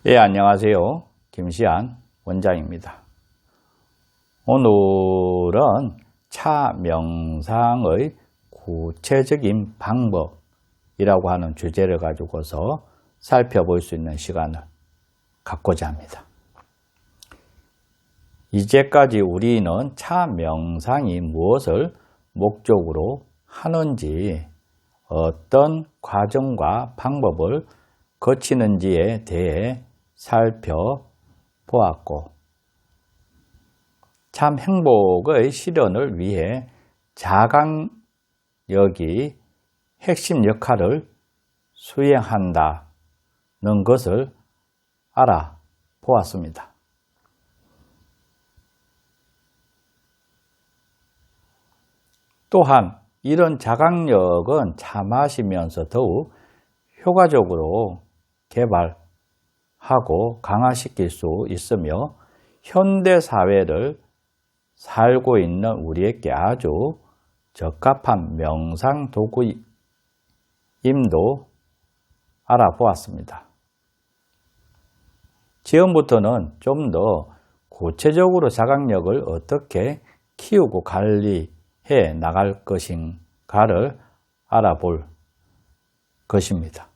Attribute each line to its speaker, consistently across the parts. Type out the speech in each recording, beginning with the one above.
Speaker 1: 예, 안녕하세요. 김시안 원장입니다. 오늘은 차 명상의 구체적인 방법이라고 하는 주제를 가지고서 살펴볼 수 있는 시간을 갖고자 합니다. 이제까지 우리는 차 명상이 무엇을 목적으로 하는지, 어떤 과정과 방법을 거치는지에 대해 살펴보았고, 참 행복의 실현을 위해 자강력이 핵심 역할을 수행한다는 것을 알아보았습니다. 또한 이런 자강력은 차 마시면서 더욱 효과적으로 개발하고 강화시킬 수 있으며 현대사회를 살고 있는 우리에게 아주 적합한 명상 도구임도 알아보았습니다. 지금부터는 좀 더 구체적으로 자강력을 어떻게 키우고 관리해 나갈 것인가를 알아볼 것입니다.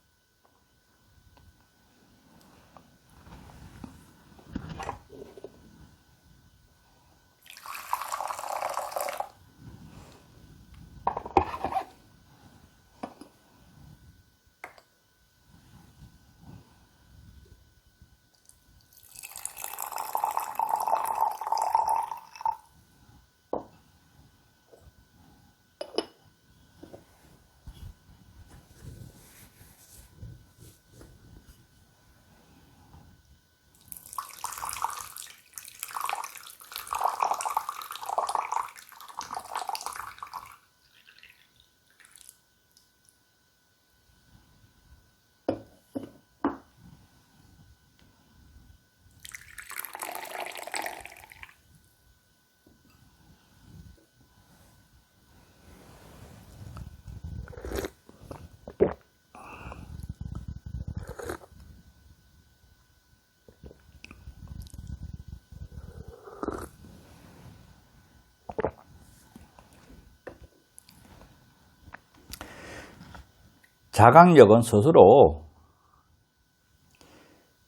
Speaker 1: 자강력은 스스로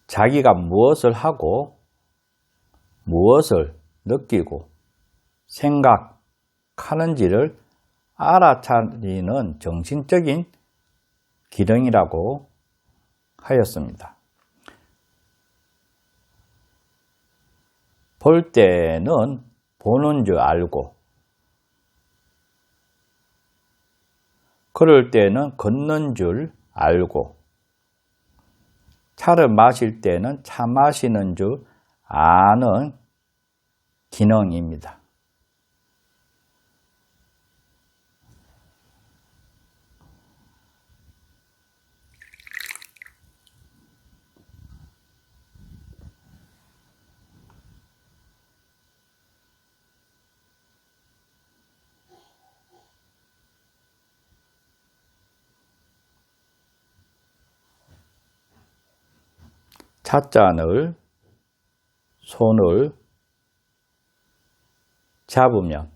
Speaker 1: 자기가 무엇을 하고 무엇을 느끼고 생각하는지를 알아차리는 정신적인 기능이라고 하였습니다. 볼 때는 보는 줄 알고, 걸을 때는 걷는 줄 알고, 차를 마실 때는 차 마시는 줄 아는 기능입니다. 찻잔을 손을 잡으면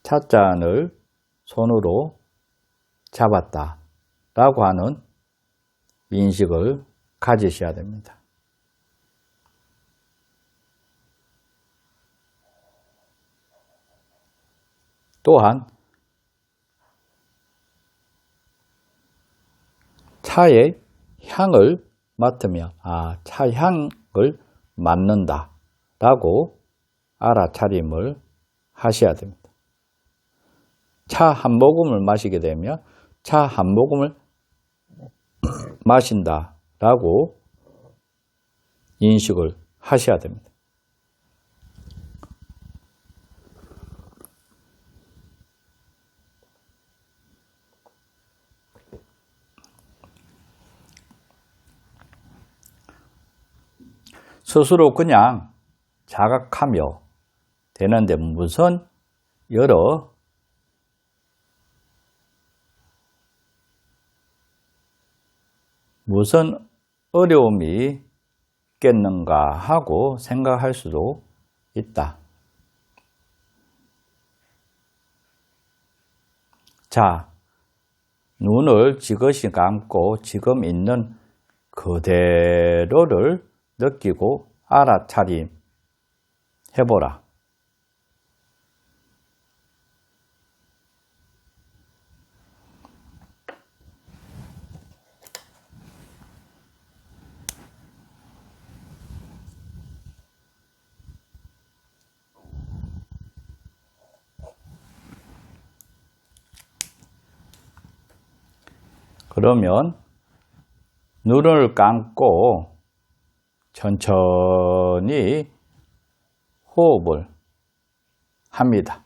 Speaker 1: 찻잔을 손으로 잡았다 라고 하는 인식을 가지셔야 됩니다. 또한 차의 향을 맡으며 차 향을 맡는다 라고 알아차림을 하셔야 됩니다. 차 한 모금을 마시게 되면 차 한 모금을 마신다 라고 인식을 하셔야 됩니다. 스스로 그냥 자각하며 되는데 무슨 여러 무슨 어려움이 있겠는가 하고 생각할 수도 있다. 자, 눈을 지그시 감고 지금 있는 그대로를 느끼고 알아차림 해보라. 그러면 눈을 감고 천천히 호흡을 합니다.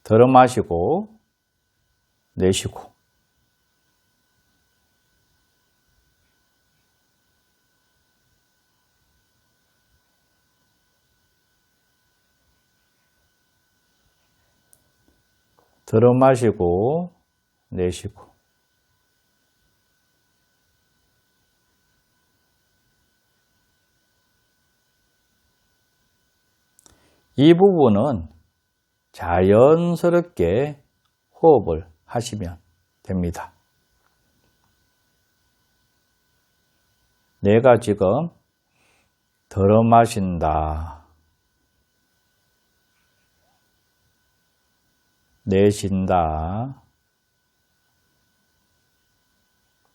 Speaker 1: 들어 마시고 내쉬고 들어 마시고 내쉬고 이 부분은 자연스럽게 호흡을 하시면 됩니다. 내가 지금 들어 마신다, 내쉰다,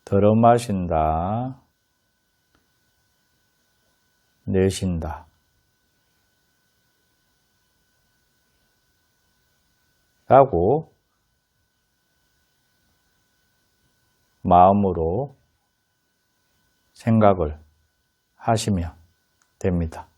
Speaker 1: 들어 마신다, 내쉰다. 라고 마음으로 생각을 하시면 됩니다.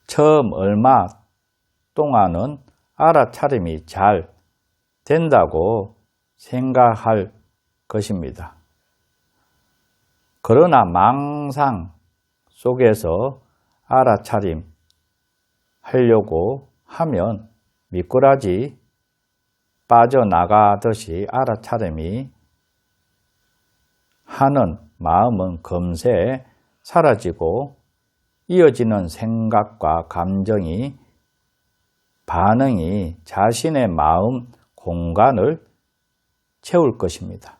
Speaker 1: 처음 얼마 동안은 알아차림이 잘 된다고 생각할 것입니다. 그러나 망상 속에서 알아차림 하려고 하면 미꾸라지 빠져나가듯이 알아차림이 하는 마음은 금세 사라지고 이어지는 생각과 감정이 반응이 자신의 마음 공간을 채울 것입니다.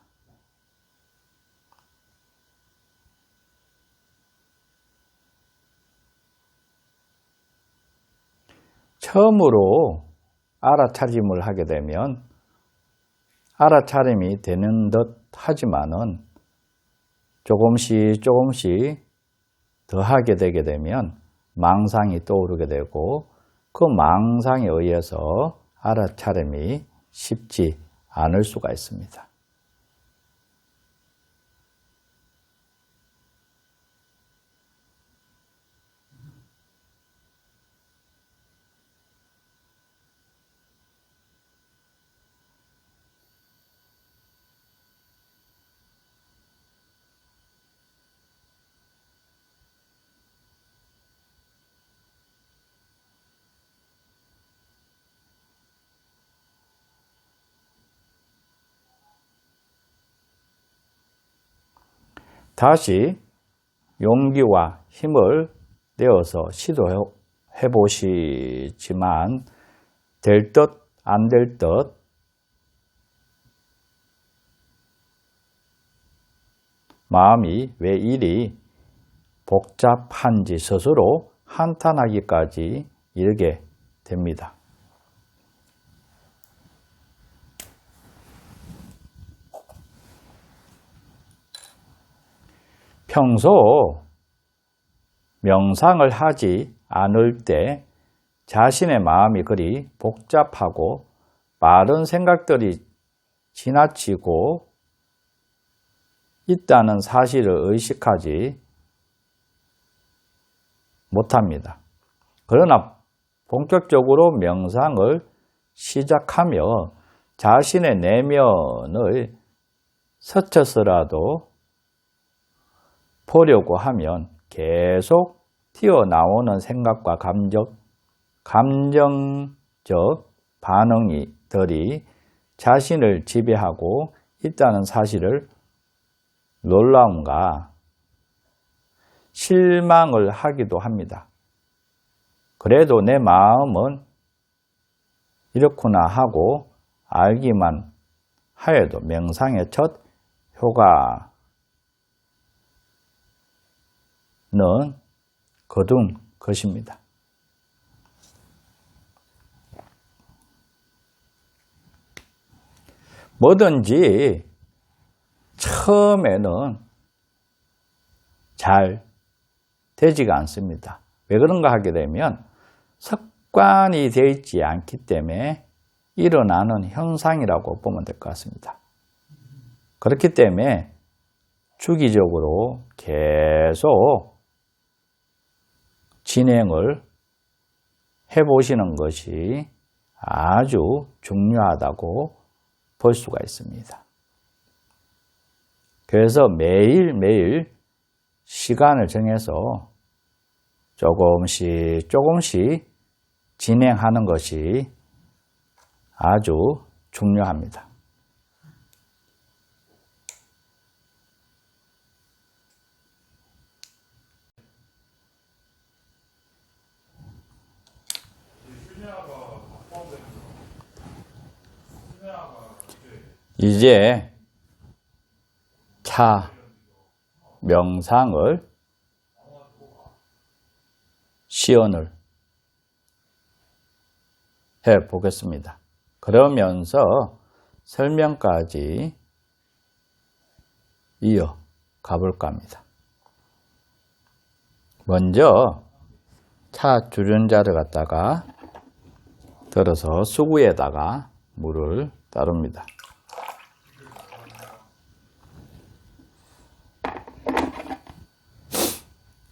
Speaker 1: 처음으로 알아차림을 하게 되면 알아차림이 되는 듯 하지만은 조금씩 더 하게 되게 되면 망상이 떠오르게 되고 그 망상에 의해서 알아차림이 쉽지 않을 수가 있습니다. 다시 용기와 힘을 내어서 시도해 보시지만 될 듯 안 될 듯 마음이 왜 이리 복잡한지 스스로 한탄하기까지 이르게 됩니다. 평소 명상을 하지 않을 때 자신의 마음이 그리 복잡하고 많은 생각들이 지나치고 있다는 사실을 의식하지 못합니다. 그러나 본격적으로 명상을 시작하며 자신의 내면을 스쳐서라도 보려고 하면 계속 튀어나오는 생각과 감정적 반응들이 자신을 지배하고 있다는 사실을 놀라움과 실망을 하기도 합니다. 그래도 내 마음은 이렇구나 하고 알기만 하여도 명상의 첫 효과는 거둔 것입니다. 뭐든지 처음에는 잘 되지가 않습니다. 왜 그런가 하게 되면 습관이 되어 있지 않기 때문에 일어나는 현상이라고 보면 될 것 같습니다. 그렇기 때문에 주기적으로 계속 진행을 해보시는 것이 아주 중요하다고 볼 수가 있습니다. 그래서 매일매일 시간을 정해서 조금씩 진행하는 것이 아주 중요합니다. 이제 차 명상을 시연을 해 보겠습니다. 그러면서 설명까지 이어 가볼까 합니다. 먼저 차 주전자를 갖다가 들어서 수구에다가 물을 따릅니다.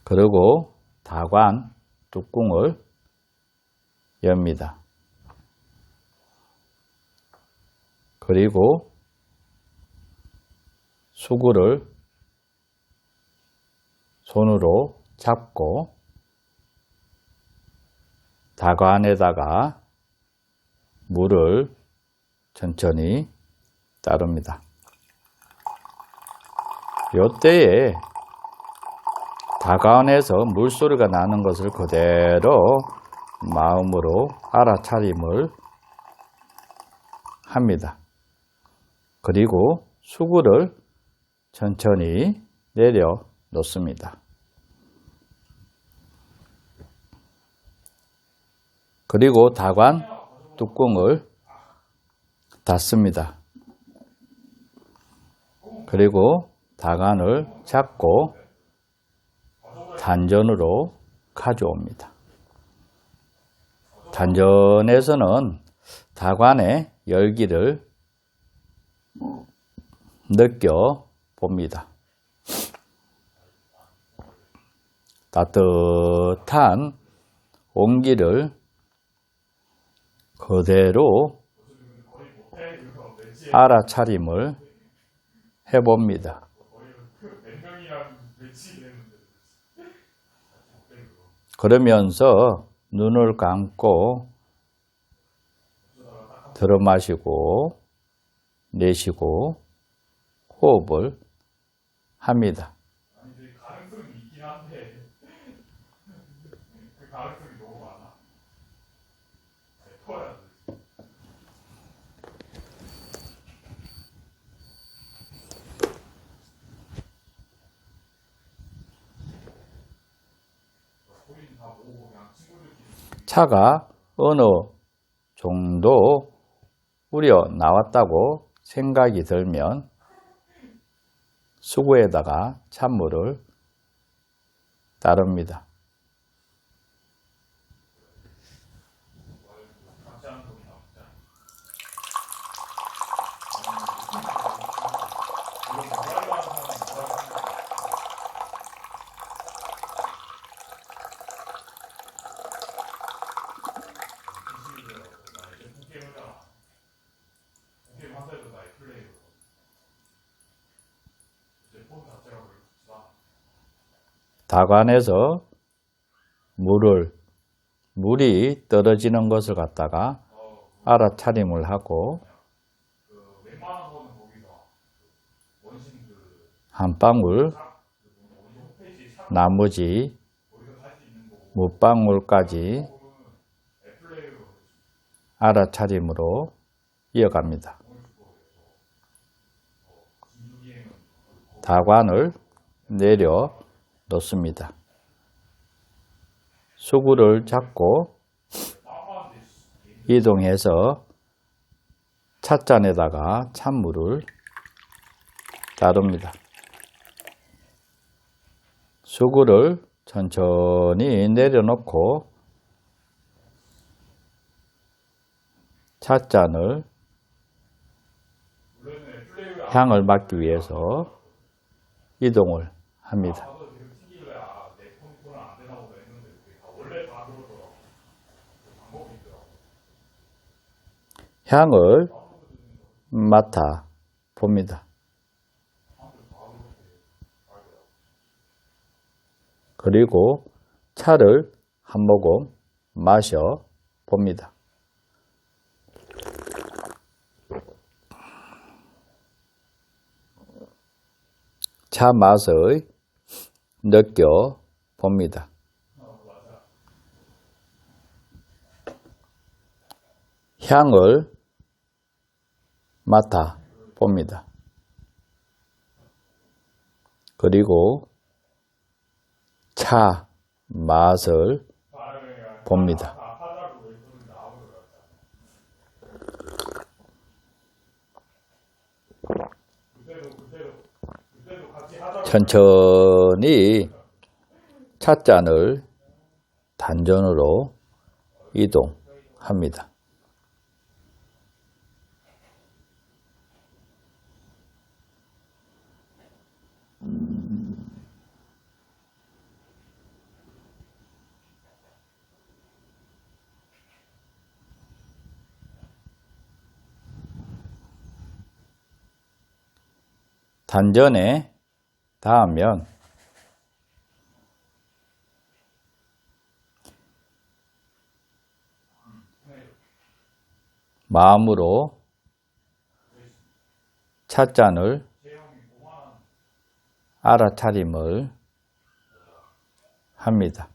Speaker 1: 그리고 다관 뚜껑을 엽니다. 그리고 수구를 손으로 잡고 다관에다가 물을 천천히 따릅니다. 이때에 다관에서 물소리가 나는 것을 그대로 마음으로 알아차림을 합니다. 그리고 수구를 천천히 내려 놓습니다. 그리고 다관 뚜껑을 닫습니다. 그리고 다관을 잡고 단전으로 가져옵니다. 단전에서는 다관의 열기를 느껴봅니다. 따뜻한 온기를 그대로 알아차림을 해봅니다. 그러면서 눈을 감고 들어 마시고 내쉬고 호흡을 합니다.
Speaker 2: 가능성이 있긴 한데 그 가능성이 너무 많아. 터야 돼.
Speaker 1: 차가 어느 정도 우려 나왔다고 생각이 들면 수구에다가 찬물을 따릅니다. 다관에서 물이 떨어지는 것을 갖다가 알아차림을 하고
Speaker 2: 웬만한 거는 거기서 원신
Speaker 1: 한 방울 나머지
Speaker 2: 거기서 살 수 있는 거고
Speaker 1: 물방울까지
Speaker 2: 애플레이로
Speaker 1: 알아차림으로 이어갑니다. 다관을 내려 놓습니다. 수구를 잡고 이동해서 찻잔에다가 찬물을 따릅니다. 수구를 천천히 내려놓고 찻잔을 향을 맡기 위해서 이동을 합니다. 향을 맡아 봅니다. 그리고 차를 한 모금 마셔 봅니다. 차 맛을 느껴 봅니다. 향을 맡아 봅니다. 그리고 차 맛을 봅니다. 천천히 찻잔을 단전으로 이동합니다. 단전에 닿으면 마음으로 찻잔을 알아차림을 합니다.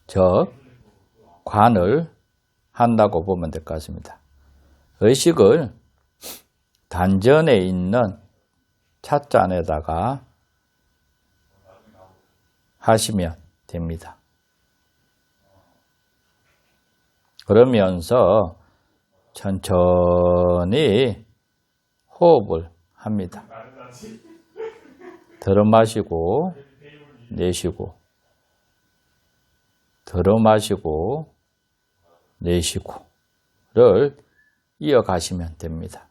Speaker 1: 즉, 관을 한다고 보면 될 것 같습니다. 의식을 단전에 있는 찻잔에다가 하시면 됩니다. 그러면서 천천히 호흡을 합니다. 들어 마시고 내쉬고, 들어 마시고 내쉬고를 이어가시면 됩니다.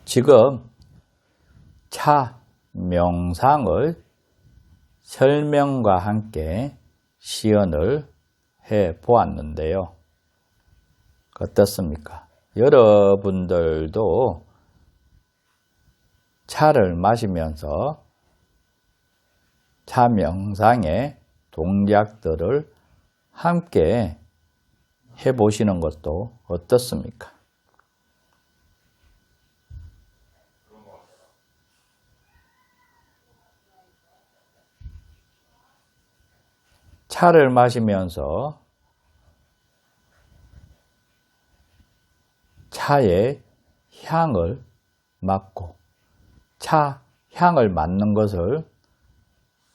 Speaker 1: 지금 차 명상을 설명과 함께 시연을 해 보았는데요. 어떻습니까? 여러분들도 차를 마시면서 차 명상의 동작들을 함께 해 보시는 것도 어떻습니까? 차를 마시면서 차의 향을 맡고 차 향을 맡는 것을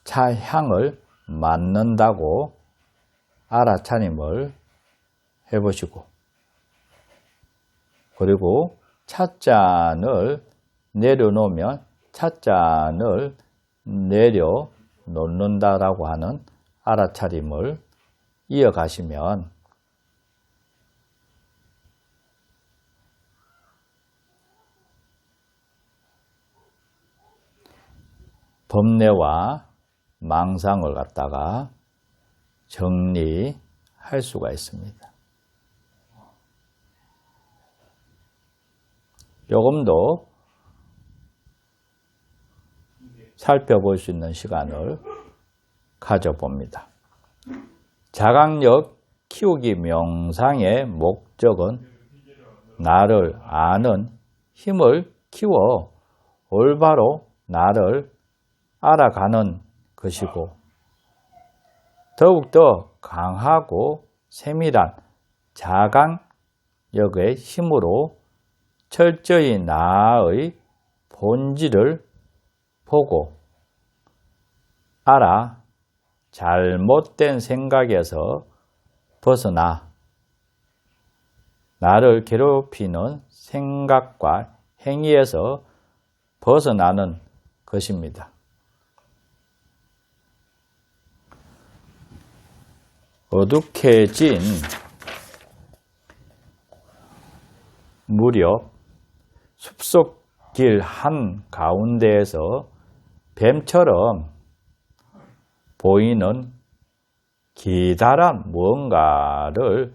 Speaker 1: 차 향을 맡는다고 알아차림을 해보시고, 그리고 찻잔을 내려놓으면 찻잔을 내려놓는다라고 하는 알아차림을 이어가시면 법례와 망상을 갖다가 정리할 수가 있습니다. 조금 더 살펴볼 수 있는 시간을 가져봅니다. 자각력 키우기 명상의 목적은 나를 아는 힘을 키워 올바로 나를 알아가는 것이고 더욱더 강하고 세밀한 자각력의 힘으로 철저히 나의 본질을 보고 알아 잘못된 생각에서 벗어나 나를 괴롭히는 생각과 행위에서 벗어나는 것입니다. 어둑해진 무렵 숲속 길 한가운데에서 뱀처럼 보이는 기다란 무언가를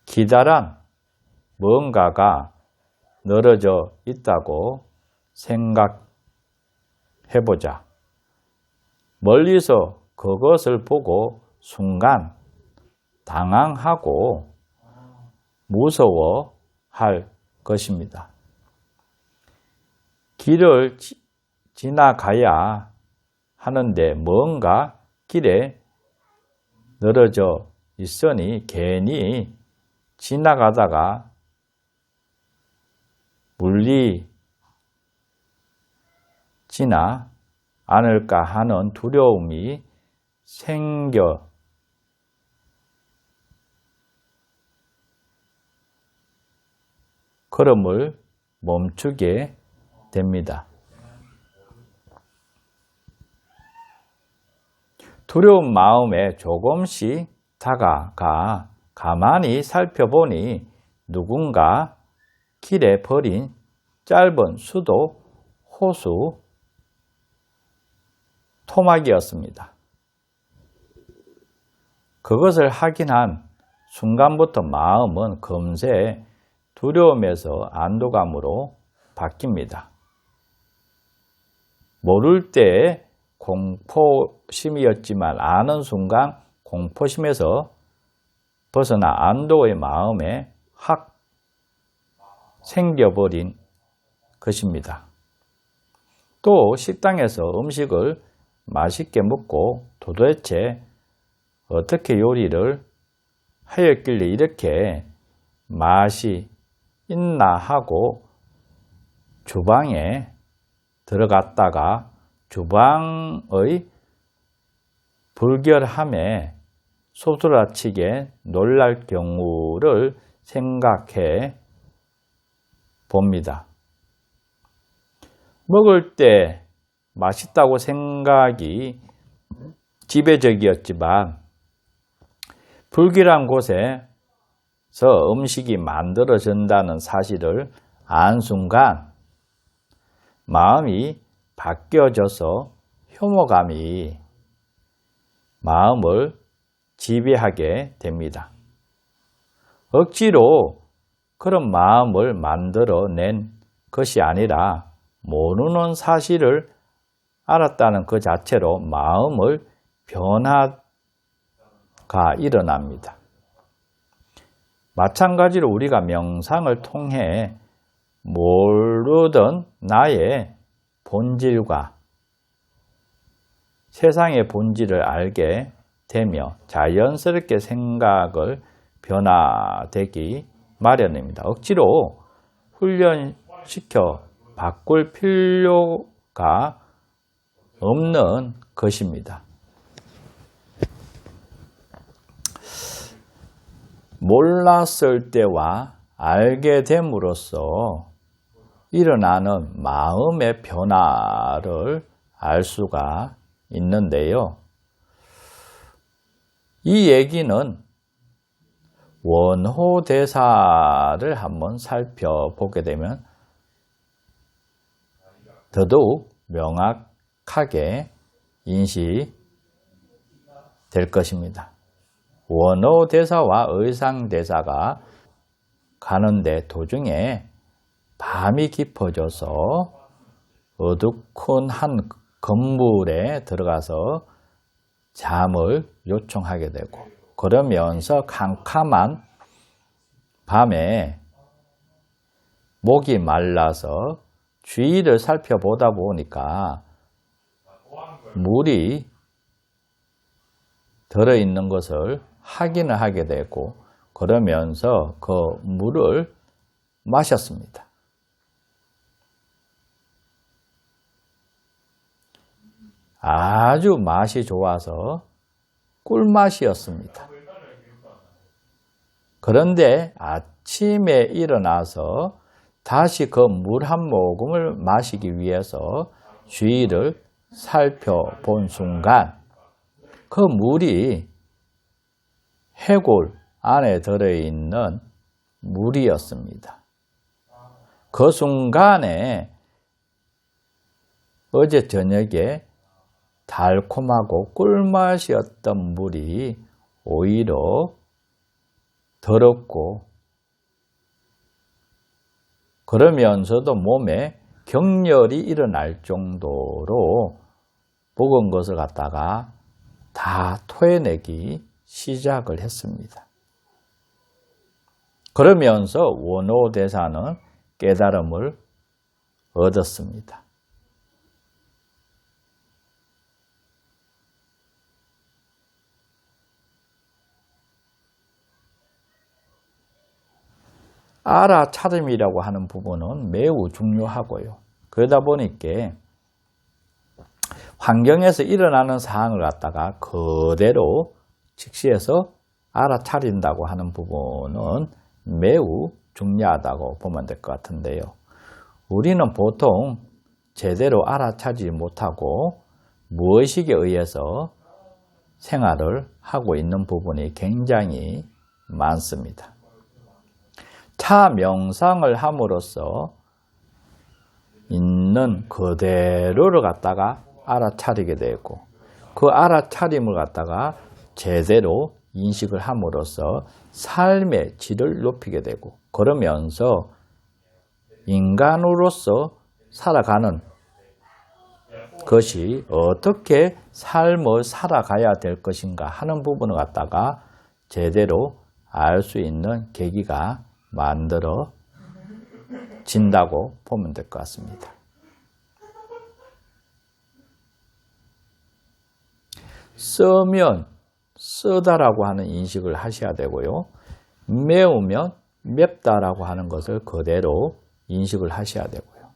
Speaker 1: 기다란 무언가가 늘어져 있다고 생각해보자. 멀리서 그것을 보고 순간 당황하고 무서워할 것입니다. 길을 지나가야 하는데 뭔가 길에 늘어져 있으니 괜히 지나가다가 물리지나 않을까 하는 두려움이 생겨 걸음을 멈추게 됩니다. 두려운 마음에 조금씩 다가가 가만히 살펴보니 누군가 길에 버린 짧은 수도 호수 토막이었습니다. 그것을 확인한 순간부터 마음은 금세 두려움에서 안도감으로 바뀝니다. 모를 때 공포심이었지만 아는 순간 공포심에서 벗어나 안도의 마음에 확 생겨버린 것입니다. 또 식당에서 음식을 맛있게 먹고 도대체 어떻게 요리를 하였길래 이렇게 맛이 있나 하고 주방에 들어갔다가 주방의 불결함에 소스라치게 놀랄 경우를 생각해 봅니다. 먹을 때 맛있다고 생각이 지배적이었지만 불길한 곳에서 음식이 만들어진다는 사실을 안 순간 마음이 바뀌어져서 혐오감이 마음을 지배하게 됩니다. 억지로 그런 마음을 만들어낸 것이 아니라 모르는 사실을 알았다는 그 자체로 마음의 변화가 일어납니다. 마찬가지로 우리가 명상을 통해 모르던 나의 본질과 세상의 본질을 알게 되며 자연스럽게 생각을 변화되기 마련입니다. 억지로 훈련시켜 바꿀 필요가 없는 것입니다. 몰랐을 때와 알게 됨으로써 일어나는 마음의 변화를 알 수가 있는데요. 이 얘기는 원호대사를 한번 살펴보게 되면 더더욱 명확하게 인식이 될 것입니다. 원어대사와 의상대사가 가는데 도중에 밤이 깊어져서 어두운 한 건물에 들어가서 잠을 요청하게 되고, 그러면서 캄캄한 밤에 목이 말라서 주위를 살펴보다 보니까 물이 들어있는 것을 확인을 하게 되고, 그러면서 그 물을 마셨습니다. 아주 맛이 좋아서 꿀맛이었습니다. 그런데 아침에 일어나서 다시 그 물 한 모금을 마시기 위해서 주위를 살펴본 순간 그 물이 해골 안에 들어있는 물이었습니다. 그 순간에 어제 저녁에 달콤하고 꿀맛이었던 물이 오히려 더럽고, 그러면서도 몸에 격렬이 일어날 정도로 먹은 것을 갖다가 다 토해내기 시작을 했습니다. 그러면서 원어대사는 깨달음을 얻었습니다. 알아차림이라고 하는 부분은 매우 중요하고요. 그러다 보니까 환경에서 일어나는 사항을 갖다가 그대로 즉시해서 알아차린다고 하는 부분은 매우 중요하다고 보면 될 것 같은데요. 우리는 보통 제대로 알아차리지 못하고 무의식에 의해서 생활을 하고 있는 부분이 굉장히 많습니다. 차 명상을 함으로써 있는 그대로를 갖다가 알아차리게 되고, 그 알아차림을 갖다가 제대로 인식을 함으로써 삶의 질을 높이게 되고, 그러면서 인간으로서 살아가는 것이 어떻게 삶을 살아가야 될 것인가 하는 부분을 갖다가 제대로 알 수 있는 계기가 만들어진다고 보면 될 것 같습니다. 쓰면 쓰다라고 하는 인식을 하셔야 되고요. 매우면 맵다라고 하는 것을 그대로 인식을 하셔야 되고요.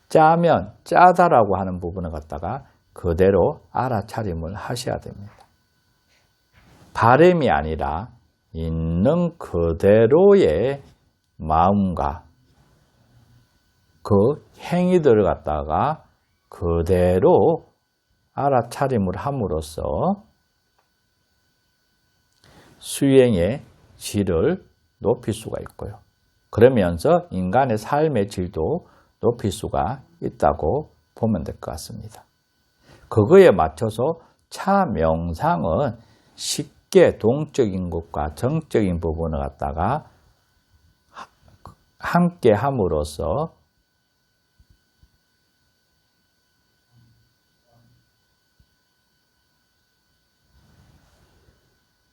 Speaker 1: 짜면 짜다라고 하는 부분을 갖다가 그대로 알아차림을 하셔야 됩니다. 바램이 아니라 있는 그대로의 마음과 그 행위들을 갖다가 그대로 알아차림을 함으로써 수행의 질을 높일 수가 있고요. 그러면서 인간의 삶의 질도 높일 수가 있다고 보면 될 것 같습니다. 그거에 맞춰서 차 명상은 쉽게 동적인 것과 정적인 부분을 갖다가 함께 함으로써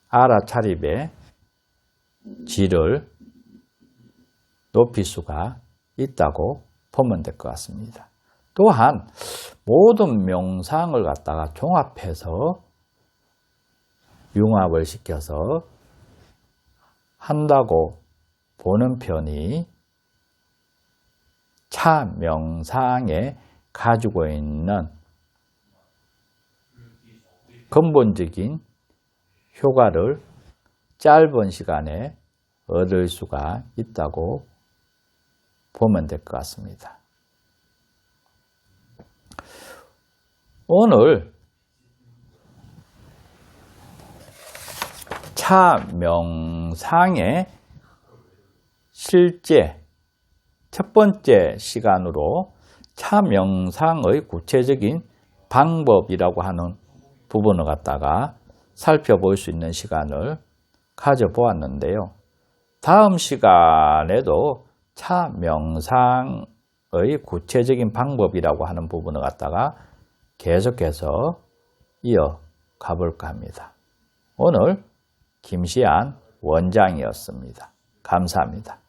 Speaker 1: 알아차림의 질을 높일 수가 있다고 보면 될 것 같습니다. 또한 모든 명상을 갖다가 종합해서 융합을 시켜서 한다고 보는 편이 차 명상에 가지고 있는 근본적인 효과를 짧은 시간에 얻을 수가 있다고 보면 될 것 같습니다. 오늘 차 명상의 실제 첫 번째 시간으로 차 명상의 구체적인 방법이라고 하는 부분을 갖다가 살펴볼 수 있는 시간을 가져보았는데요. 다음 시간에도 차 명상의 구체적인 방법이라고 하는 부분을 갖다가 계속해서 이어가 볼까 합니다. 오늘 김시안 원장이었습니다. 감사합니다.